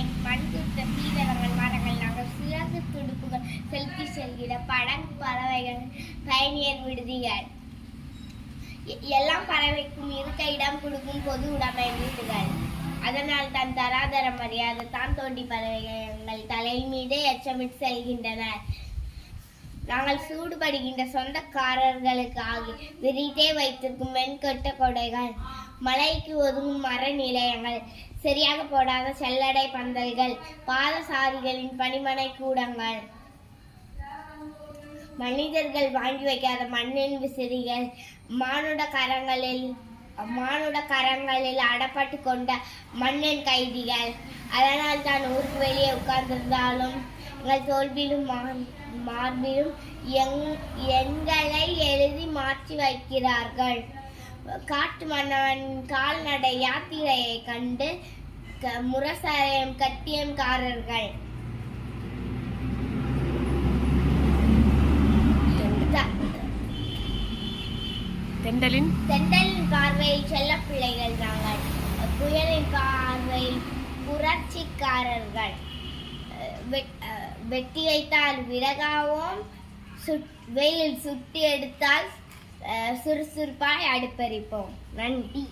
மலை மண் துட்ட தீவிரங்கள் மரங்கள் நாங்கள் சிறகு துடுப்புகள் செலுத்தி செல்கிற படகு பறவைகள் பயணியர் விடுதிகள் எல்லாம் பறவைக்கும் இருக்க இடம் கொடுக்கும் பொது உடைமை வீடுகள். அதனால் தான் தராதரம் அறியாத தான் தோண்டி பறவைகள் எங்கள் தலையில் மீதே எச்சமிட்டு செல்கின்றன. நாங்கள் சூடுபடுகின்ற சொந்தக்காரர்களுக்காக விரித்தே வைத்திருக்கும் மென்கொட்ட கொடைகள், மலைக்கு ஒதுங்கும் மர நிலையங்கள், சரியாக போடாத செல்லடை பந்தல்கள், பாதசாரிகளின் பணிமனை கூடங்கள், மனிதர்கள் வாங்கி வைக்காத மண்ணின் விசிறிகள், மானுட கரங்களில் அடப்பட்டு கொண்ட மண்ணின் கைதிகள். அதனால் தான் ஊருக்கு வெளியே உட்கார்ந்திருந்தாலும் எங்கள் தோல்வியிலும் மார்பிலும் எண்களை எழுதி மாற்றி வைக்கிறார்கள். காட்டு மன்னவன் கால்நடை யாத்திரையை கண்டு முரசரையும் கட்டியம்காரர்கள். தெண்டலின் பார்வையில் செல்ல பிள்ளைகள் நாங்கள், புயலின் பார்வையில் புரட்சிக்காரர்கள். வெட்டி வைத்தால் விறகாவோம், வெயில் சுட்டி எடுத்தால் சுறுசுறுப்பாய் அடுப்பெரிப்போம். நன்றி.